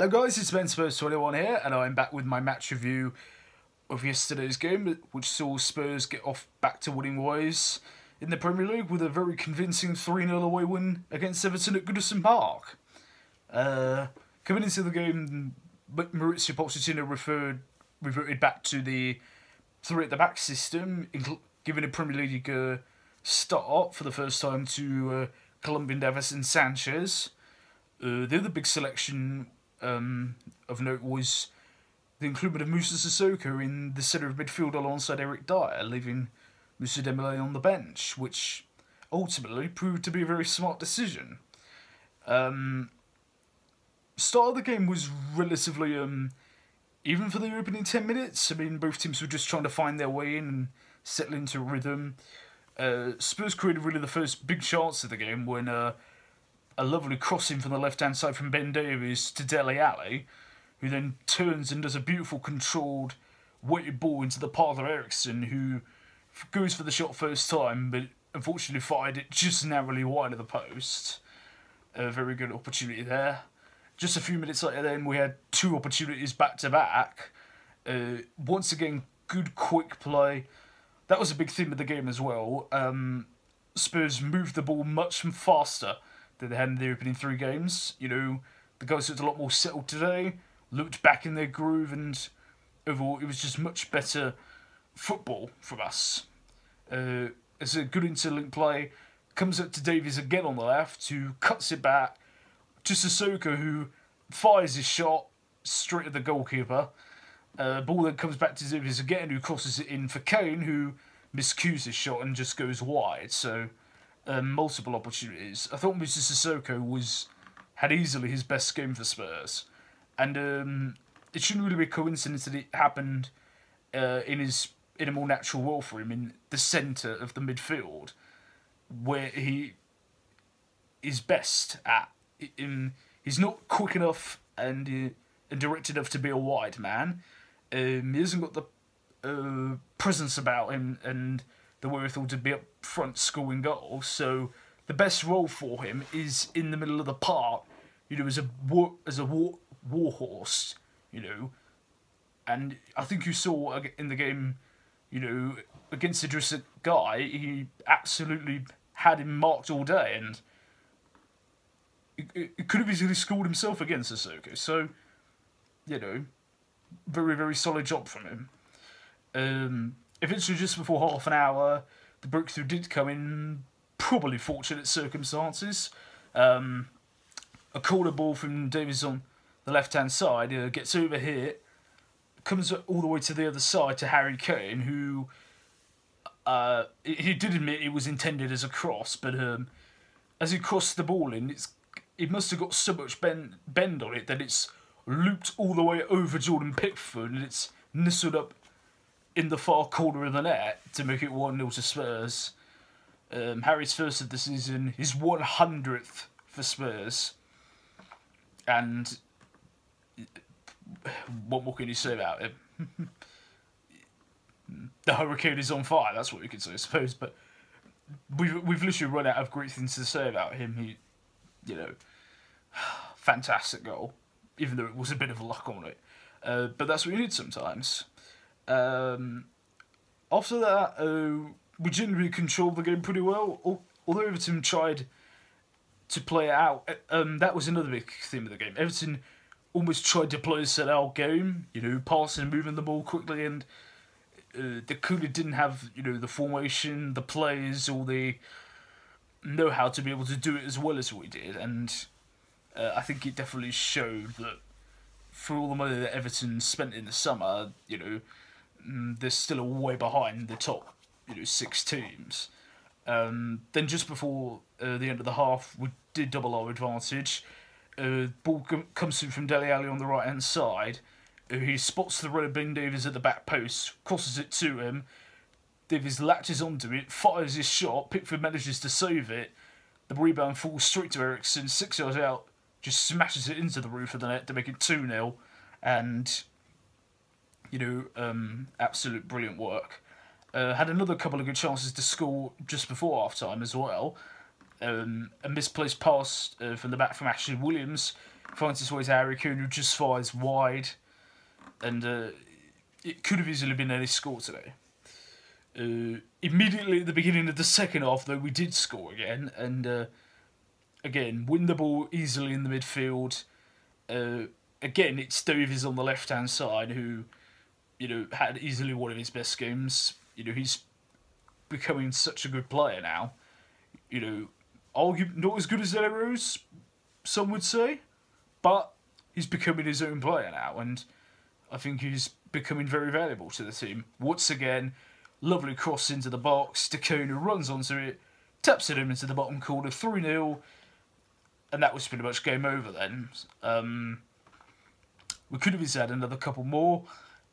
Hello guys, it's Ben Spurs 21 here, and I'm back with my match review of yesterday's game, which saw Spurs get off back to winning ways in the Premier League with a very convincing 3-0 away win against Everton at Goodison Park. Coming into the game, Mauricio Pochettino reverted back to the three at the back system, giving a Premier League start for the first time to Colombian Davinson Sanchez. The other big selection of note was the inclusion of Moussa Sissoko in the centre of midfield alongside Eric Dyer, leaving Moussa Dembélé on the bench, which ultimately proved to be a very smart decision. Start of the game was relatively even for the opening 10 minutes. I mean, both teams were just trying to find their way in and settle into a rhythm. Spurs created really the first big chance of the game when a lovely crossing from the left-hand side from Ben Davies to Dele Alli, who then turns and does a beautiful controlled weighted ball into the path of Eriksen, who goes for the shot first time, but unfortunately fired it just narrowly wide of the post. A very good opportunity there. Just a few minutes later then, we had two opportunities back-to-back. Once again, good quick play. That was a big theme of the game as well. Spurs moved the ball much faster than they had in the opening three games. You know, the guys looked a lot more settled today, looked back in their groove, and overall it was just much better football from us. It's a good interlink play. Comes up to Davies again on the left, who cuts it back to Sissoko, who fires his shot straight at the goalkeeper. Ball then comes back to Davies again, who crosses it in for Kane, who miscues his shot and just goes wide. So multiple opportunities. I thought Moussa Sissoko had easily his best game for Spurs, and it shouldn't really be a coincidence that it happened in a more natural role for him in the centre of the midfield, where he is best at. He's not quick enough and direct enough to be a wide man. He hasn't got the presence about him and the wherewithal to be up front scoring goals. So the best role for him is in the middle of the park, you know, as a war horse, you know. And I think you saw in the game, you know, against Idrissa Guy, he absolutely had him marked all day, and he could have easily scored himself against Sissoko. So, you know, very, very solid job from him. Eventually, just before half an hour, the breakthrough did come in probably fortunate circumstances. A corner ball from Davies on the left-hand side gets over here, comes all the way to the other side to Harry Kane, who he did admit it was intended as a cross, but as he crossed the ball in, it must have got so much bend on it that it's looped all the way over Jordan Pickford, and it's nestled up in the far corner of the net to make it 1-0 to Spurs. Harry's first of the season, his 100th for Spurs. And what more can you say about him? The Hurricane is on fire, that's what we could say, I suppose. But we've literally run out of great things to say about him. He, you know, fantastic goal, even though it was a bit of luck on it. But that's what you need sometimes. After that, we generally controlled the game pretty well. Although Everton tried to play it out, that was another big theme of the game. Everton almost tried to play a set-out game, you know, passing and moving the ball quickly, and they clearly didn't have, you know, the formation, the plays, or the know-how to be able to do it as well as we did. And I think it definitely showed that for all the money that Everton spent in the summer, you know, they're still way behind the top, you know, 6 teams. Then just before the end of the half, we did double our advantage. Ball comes through from Dele Alli on the right-hand side. He spots the runner Ben Davies at the back post, crosses it to him. Davies latches onto it, fires his shot. Pickford manages to save it. The rebound falls straight to Eriksen, 6 yards out, just smashes it into the roof of the net to make it 2-0. And, you know, absolute brilliant work. Had another couple of good chances to score just before half-time as well. A misplaced pass from the back from Ashley Williams finds his way to Eriksen, who just fires wide, and it could have easily been any score today. Immediately at the beginning of the second half, though, we did score again, and again, win the ball easily in the midfield. Again, it's Davies on the left-hand side who, had easily one of his best games. He's becoming such a good player now. Not as good as Rose, some would say, but he's becoming his own player now, and I think he's becoming very valuable to the team. Once again, lovely cross into the box. Kane runs onto it, taps it in into the bottom corner, 3-0, and that was pretty much game over then. We could have had another couple more.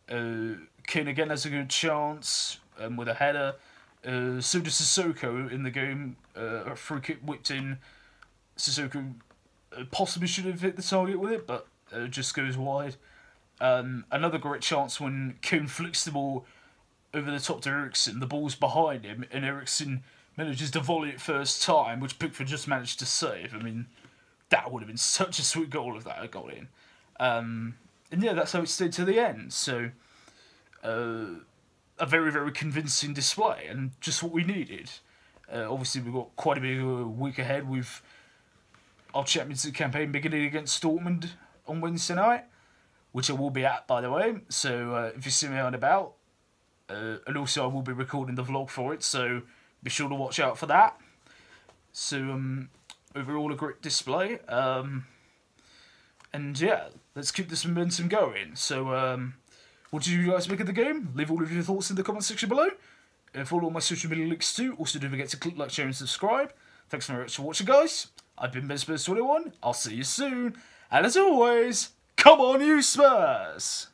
Kane again has a good chance with a header. So does Sissoko in the game. A free kick whipped in. Sissoko possibly should have hit the target with it, but just goes wide. Another great chance when Kane flicks the ball over the top to Eriksen. The ball's behind him, and Eriksen manages to volley it first time, which Pickford just managed to save. I mean, that would have been such a sweet goal if that had got in. And yeah, that's how it stayed to the end. So, a very, very convincing display, and just what we needed. Obviously, we've got quite a big week ahead with our Champions League campaign beginning against Dortmund on Wednesday night, which I will be at, by the way. So, if you see me out and about, and also I will be recording the vlog for it, so be sure to watch out for that. So, overall, a great display. And yeah, let's keep this momentum going. So, what did you guys make of the game? Leave all of your thoughts in the comment section below. Follow all my social media links too. Also, don't forget to click like, share, and subscribe. Thanks very much for watching, guys. I've been BenSpurs21. I'll see you soon. And as always, come on, you Spurs!